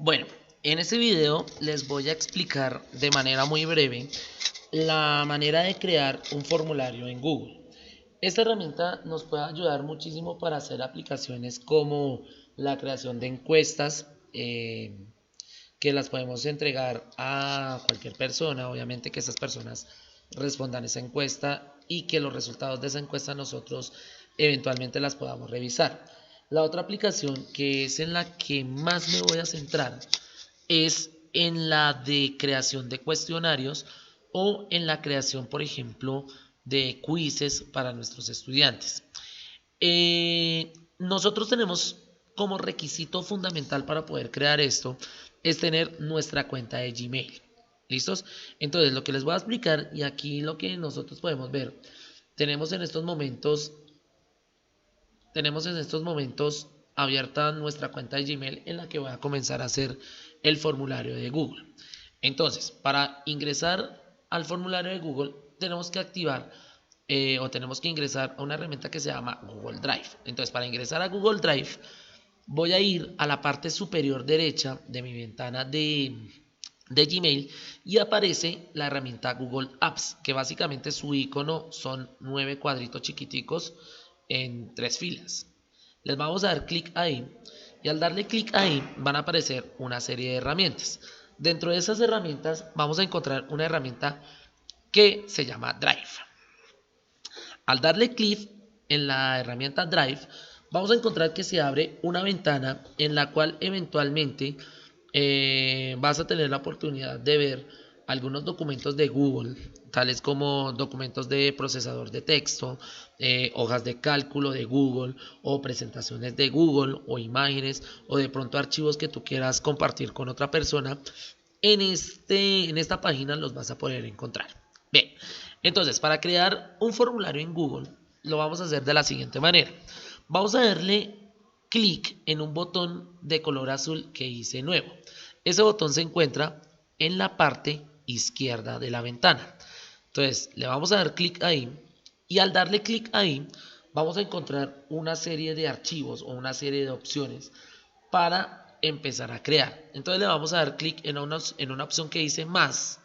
Bueno, en este video les voy a explicar de manera muy breve la manera de crear un formulario en Google. Esta herramienta nos puede ayudar muchísimo para hacer aplicaciones como la creación de encuestas, que las podemos entregar a cualquier persona, obviamente que esas personas respondan esa encuesta y que los resultados de esa encuesta nosotros eventualmente las podamos revisar. La otra aplicación que es en la que más me voy a centrar es en la de creación de cuestionarios o en la creación, por ejemplo, de quizzes para nuestros estudiantes. Nosotros tenemos como requisito fundamental para poder crear esto es tener nuestra cuenta de Gmail. ¿Listos? Entonces, lo que les voy a explicar y aquí lo que nosotros podemos ver, tenemos en estos momentos abierta nuestra cuenta de Gmail en la que voy a comenzar a hacer el formulario de Google. Entonces, para ingresar al formulario de Google, tenemos que activar o tenemos que ingresar a una herramienta que se llama Google Drive. Entonces, para ingresar a Google Drive, voy a ir a la parte superior derecha de mi ventana de Gmail y aparece la herramienta Google Apps, que básicamente su icono son 9 cuadritos chiquiticos en 3 filas. Les vamos a dar clic ahí y al darle clic ahí van a aparecer una serie de herramientas. Dentro de esas herramientas vamos a encontrar una herramienta que se llama Drive. Al darle clic en la herramienta Drive, vamos a encontrar que se abre una ventana en la cual eventualmente vas a tener la oportunidad de ver algunos documentos de Google, tales como documentos de procesador de texto, hojas de cálculo de Google o presentaciones de Google o imágenes o de pronto archivos que tú quieras compartir con otra persona. En esta página los vas a poder encontrar. Bien, entonces para crear un formulario en Google lo vamos a hacer de la siguiente manera. Vamos a darle clic en un botón de color azul que dice nuevo. Ese botón se encuentra en la parte izquierda de la ventana. Entonces le vamos a dar clic ahí y al darle clic ahí vamos a encontrar una serie de archivos o una serie de opciones para empezar a crear. Entonces le vamos a dar clic en una opción que dice más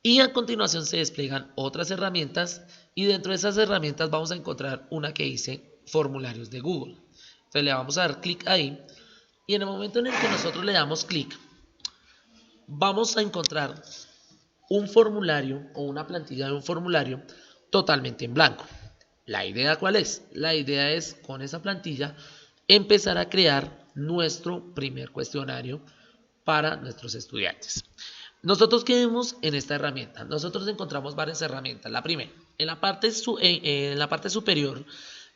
y a continuación se despliegan otras herramientas y dentro de esas herramientas vamos a encontrar una que dice formularios de Google. Entonces le vamos a dar clic ahí y en el momento en el que nosotros le damos clic vamos a encontrar un formulario o una plantilla de un formulario totalmente en blanco. ¿La idea cuál es? La idea es con esa plantilla empezar a crear nuestro primer cuestionario para nuestros estudiantes. Nosotros ¿qué vemos en esta herramienta? Nosotros encontramos varias herramientas. La primera, en la parte superior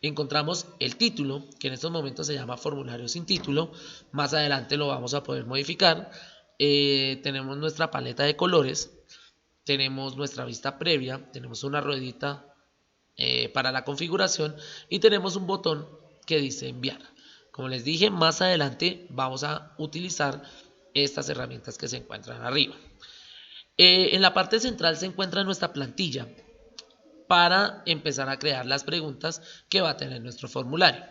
encontramos el título, que en estos momentos se llama formulario sin título. Más adelante lo vamos a poder modificar. Tenemos nuestra paleta de colores, tenemos nuestra vista previa, tenemos una ruedita para la configuración y tenemos un botón que dice enviar. Como les dije, más adelante vamos a utilizar estas herramientas que se encuentran arriba. En la parte central se encuentra nuestra plantilla para empezar a crear las preguntas que va a tener nuestro formulario.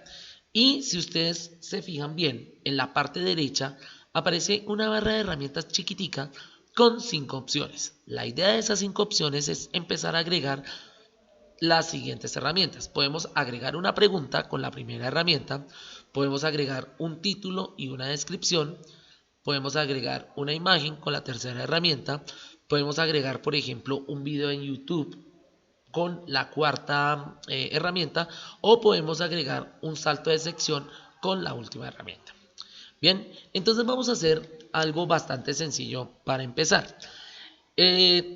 Y si ustedes se fijan bien, en la parte derecha aparece una barra de herramientas chiquitica con 5 opciones. La idea de esas 5 opciones es empezar a agregar las siguientes herramientas. Podemos agregar una pregunta con la primera herramienta, podemos agregar un título y una descripción, podemos agregar una imagen con la tercera herramienta, podemos agregar, por ejemplo, un video en YouTube con la cuarta herramienta o podemos agregar un salto de sección con la última herramienta. Bien, entonces vamos a hacer algo bastante sencillo para empezar.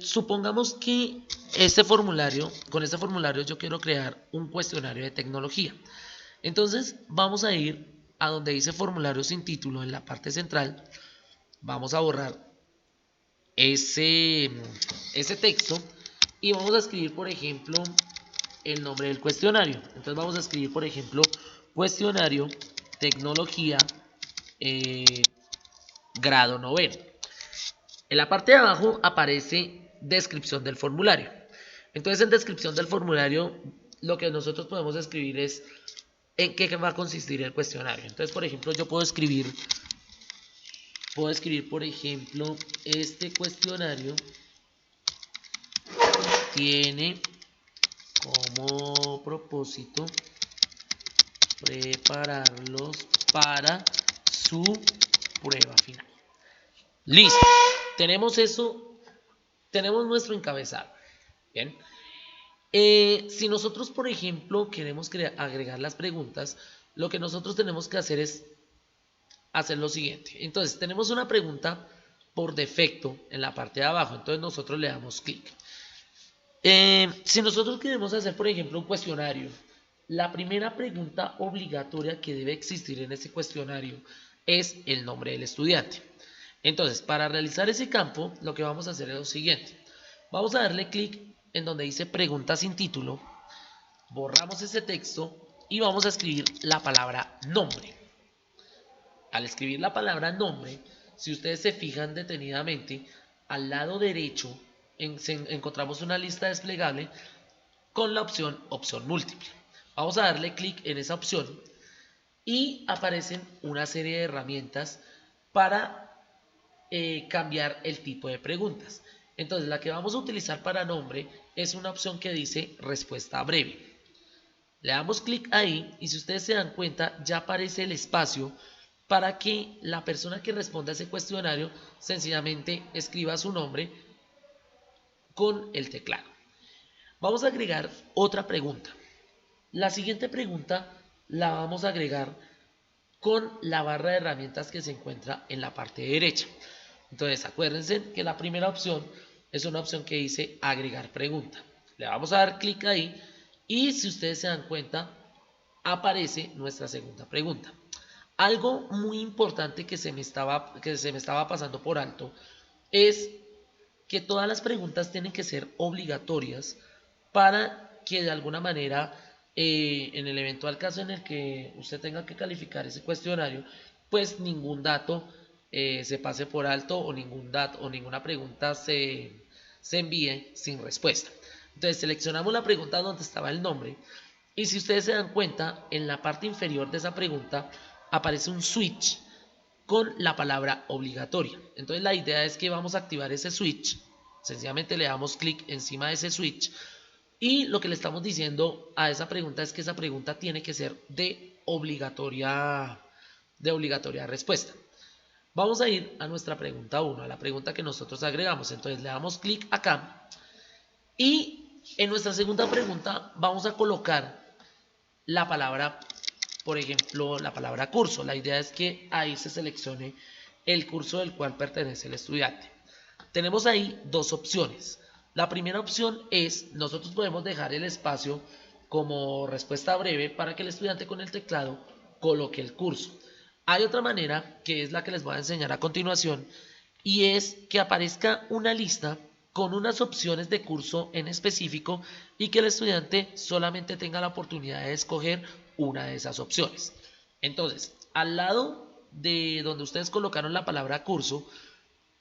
Supongamos que con este formulario yo quiero crear un cuestionario de tecnología. Entonces vamos a ir a donde dice formulario sin título en la parte central. Vamos a borrar ese texto y vamos a escribir, por ejemplo, el nombre del cuestionario. Entonces vamos a escribir, por ejemplo, cuestionario tecnología grado noveno. En la parte de abajo aparece descripción del formulario. Entonces en descripción del formulario lo que nosotros podemos escribir es en qué va a consistir el cuestionario. Entonces, por ejemplo, yo puedo escribir puedo escribir, por ejemplo, este cuestionario tiene como propósito prepararlos para su prueba final. Listo, tenemos eso, tenemos nuestro encabezado. Bien. Si nosotros, por ejemplo, queremos agregar las preguntas, lo que nosotros tenemos que hacer es hacer lo siguiente. Entonces, tenemos una pregunta por defecto en la parte de abajo, entonces nosotros le damos clic. Si nosotros queremos hacer, por ejemplo, un cuestionario, la primera pregunta obligatoria que debe existir en ese cuestionario es el nombre del estudiante. Entonces, para realizar ese campo, lo que vamos a hacer es lo siguiente. Vamos a darle clic en donde dice pregunta sin título, borramos ese texto y vamos a escribir la palabra nombre. Al escribir la palabra nombre, si ustedes se fijan detenidamente, al lado derecho encontramos una lista desplegable con la opción múltiple. Vamos a darle clic en esa opción y aparecen una serie de herramientas para cambiar el tipo de preguntas. Entonces, la que vamos a utilizar para nombre es una opción que dice respuesta breve. Le damos clic ahí y si ustedes se dan cuenta ya aparece el espacio para que la persona que responda a ese cuestionario sencillamente escriba su nombre con el teclado. Vamos a agregar otra pregunta. La siguiente pregunta la vamos a agregar con la barra de herramientas que se encuentra en la parte derecha. Entonces acuérdense que la primera opción es una opción que dice agregar pregunta. Le vamos a dar clic ahí y si ustedes se dan cuenta aparece nuestra segunda pregunta. Algo muy importante que se me estaba pasando por alto es que todas las preguntas tienen que ser obligatorias para que de alguna manera en el eventual caso en el que usted tenga que calificar ese cuestionario, pues ningún dato se pase por alto o ninguna pregunta se envíe sin respuesta. Entonces seleccionamos la pregunta donde estaba el nombre y si ustedes se dan cuenta, en la parte inferior de esa pregunta aparece un switch con la palabra obligatoria. Entonces la idea es que vamos a activar ese switch, sencillamente le damos clic encima de ese switch y lo que le estamos diciendo a esa pregunta es que esa pregunta tiene que ser de obligatoria respuesta. Vamos a ir a nuestra pregunta 1, a la pregunta que nosotros agregamos. Entonces le damos clic acá y en nuestra segunda pregunta vamos a colocar la palabra, por ejemplo, la palabra curso. La idea es que ahí se seleccione el curso del cual pertenece el estudiante. Tenemos ahí dos opciones. La primera opción es, nosotros podemos dejar el espacio como respuesta breve para que el estudiante con el teclado coloque el curso. Hay otra manera, que es la que les voy a enseñar a continuación, y es que aparezca una lista con unas opciones de curso en específico y que el estudiante solamente tenga la oportunidad de escoger una de esas opciones. Entonces, al lado de donde ustedes colocaron la palabra curso,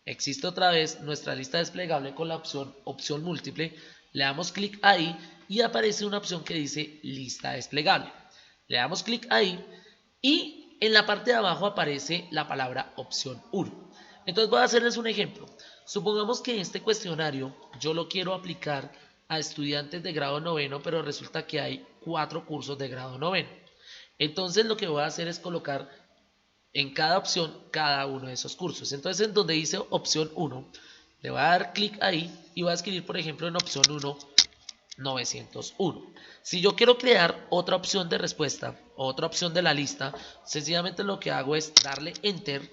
existe otra vez nuestra lista desplegable con la opción múltiple. Le damos clic ahí y aparece una opción que dice lista desplegable. Le damos clic ahí y en la parte de abajo aparece la palabra opción 1. Entonces voy a hacerles un ejemplo. Supongamos que este cuestionario yo lo quiero aplicar a estudiantes de grado noveno, pero resulta que hay 4 cursos de grado noveno. Entonces lo que voy a hacer es colocar en cada opción cada uno de esos cursos. Entonces en donde dice opción 1, le voy a dar clic ahí y voy a escribir, por ejemplo, en opción 1, 901. Si yo quiero crear otra opción de respuesta, otra opción de la lista, sencillamente lo que hago es darle enter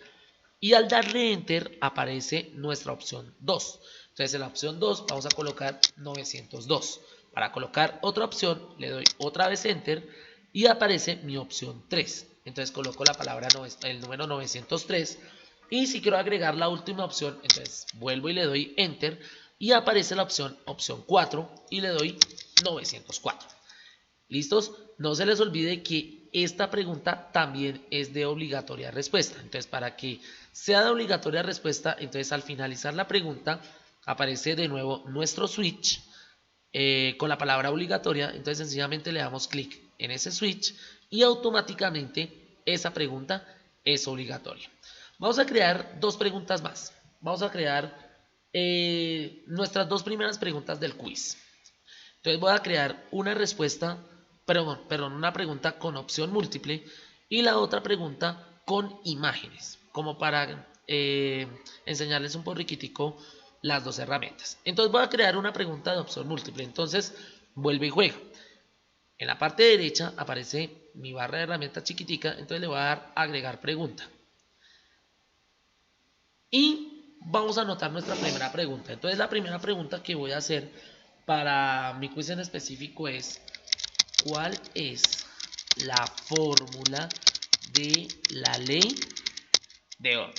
y al darle enter aparece nuestra opción 2. Entonces en la opción 2 vamos a colocar 902. Para colocar otra opción le doy otra vez enter y aparece mi opción 3. Entonces coloco la palabra el número 903 y si quiero agregar la última opción, entonces vuelvo y le doy enter y aparece la opción 4 y le doy 904. ¿Listos? No se les olvide que esta pregunta también es de obligatoria respuesta. Entonces, para que sea de obligatoria respuesta, entonces al finalizar la pregunta aparece de nuevo nuestro switch con la palabra obligatoria. Entonces, sencillamente le damos clic en ese switch y automáticamente esa pregunta es obligatoria. Vamos a crear dos preguntas más. Vamos a crear nuestras dos primeras preguntas del quiz. Entonces voy a crear una respuesta, perdón, una pregunta con opción múltiple y la otra pregunta con imágenes, como para enseñarles un poquitico las dos herramientas. Entonces voy a crear una pregunta de opción múltiple. Entonces vuelve y juega. En la parte derecha aparece mi barra de herramientas chiquitica, entonces le voy a dar agregar pregunta. Y vamos a anotar nuestra primera pregunta. Entonces la primera pregunta que voy a hacer para mi quiz en específico es: ¿cuál es la fórmula de la ley de Ohm?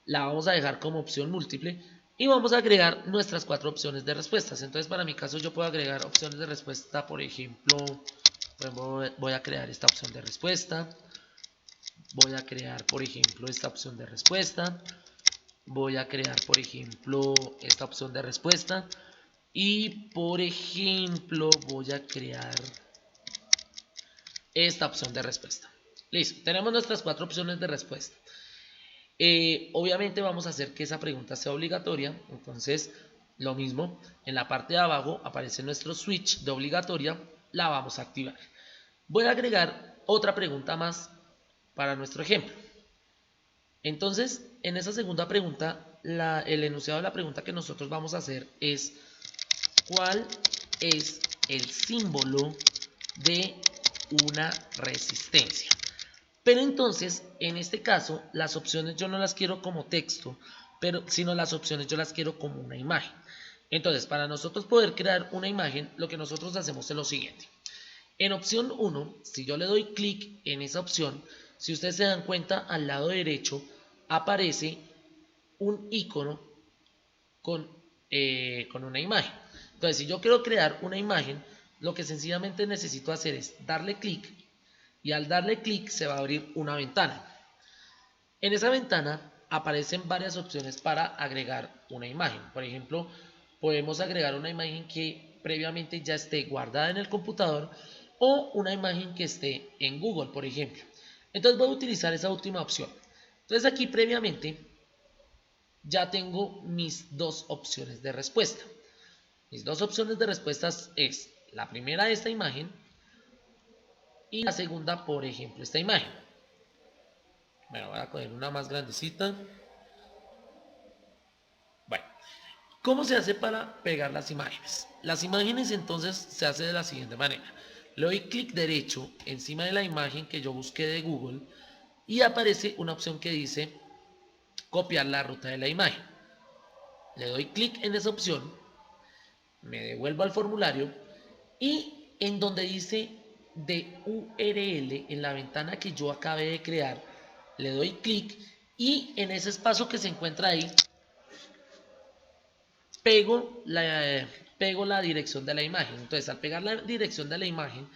La vamos a dejar como opción múltiple y vamos a agregar nuestras 4 opciones de respuestas. Entonces para mi caso yo puedo agregar opciones de respuesta, por ejemplo, voy a crear esta opción de respuesta, voy a crear por ejemplo esta opción de respuesta, voy a crear por ejemplo esta opción de respuesta y por ejemplo voy a crear esta opción de respuesta. Listo, tenemos nuestras 4 opciones de respuesta. Obviamente vamos a hacer que esa pregunta sea obligatoria, entonces lo mismo, en la parte de abajo aparece nuestro switch de obligatoria, la vamos a activar. Voy a agregar otra pregunta más para nuestro ejemplo. Entonces, en esa segunda pregunta, el enunciado de la pregunta que nosotros vamos a hacer es: ¿cuál es el símbolo de una resistencia? Pero entonces, en este caso, las opciones yo no las quiero como texto, sino las opciones yo las quiero como una imagen. Entonces, para nosotros poder crear una imagen, lo que nosotros hacemos es lo siguiente. En opción 1, si yo le doy clic en esa opción, si ustedes se dan cuenta, al lado derecho aparece un icono con una imagen. Entonces, si yo quiero crear una imagen, lo que sencillamente necesito hacer es darle clic, y al darle clic se va a abrir una ventana. En esa ventana aparecen varias opciones para agregar una imagen. Por ejemplo, podemos agregar una imagen que previamente ya esté guardada en el computador o una imagen que esté en Google, por ejemplo. Entonces voy a utilizar esa última opción. Entonces aquí previamente ya tengo mis dos opciones de respuesta. Mis dos opciones de respuestas es la primera, esta imagen, y la segunda, por ejemplo, esta imagen. Bueno, voy a coger una más grandecita. Bueno, ¿cómo se hace para pegar las imágenes? Las imágenes entonces se hace de la siguiente manera. Le doy clic derecho encima de la imagen que yo busqué de Google y aparece una opción que dice copiar la ruta de la imagen. Le doy clic en esa opción, me devuelvo al formulario y en donde dice de URL, en la ventana que yo acabé de crear, le doy clic y en ese espacio que se encuentra ahí pego la dirección de la imagen. Entonces, al pegar la dirección de la imagen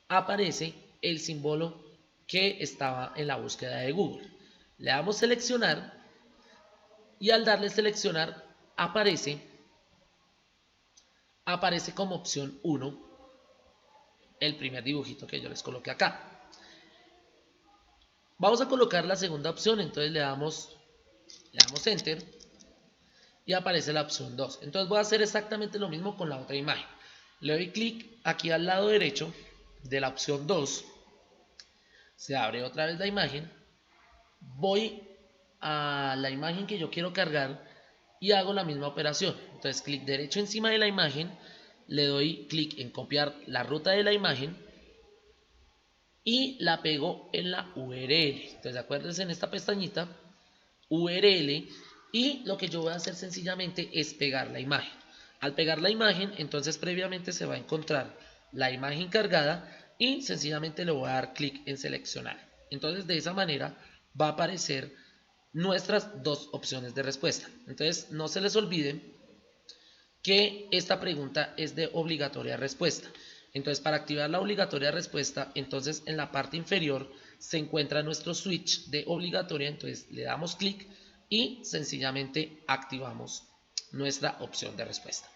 aparece el símbolo que estaba en la búsqueda de Google. Le damos seleccionar y al darle seleccionar aparece como opción 1 el primer dibujito que yo les coloqué acá. Vamos a colocar la segunda opción, entonces le damos enter y aparece la opción 2. Entonces voy a hacer exactamente lo mismo con la otra imagen. Le doy clic aquí al lado derecho de la opción 2, se abre otra vez la imagen, voy a la imagen que yo quiero cargar y hago la misma operación. Entonces clic derecho encima de la imagen, le doy clic en copiar la ruta de la imagen y la pego en la URL. Entonces acuérdense en esta pestañita URL y lo que yo voy a hacer sencillamente es pegar la imagen. Al pegar la imagen, entonces previamente se va a encontrar la imagen cargada y sencillamente le voy a dar clic en seleccionar. Entonces de esa manera va a aparecer nuestras dos opciones de respuesta. Entonces no se les olvide que esta pregunta es de obligatoria respuesta. Entonces para activar la obligatoria respuesta, entonces en la parte inferior se encuentra nuestro switch de obligatoria, entonces le damos clic y sencillamente activamos nuestra opción de respuesta.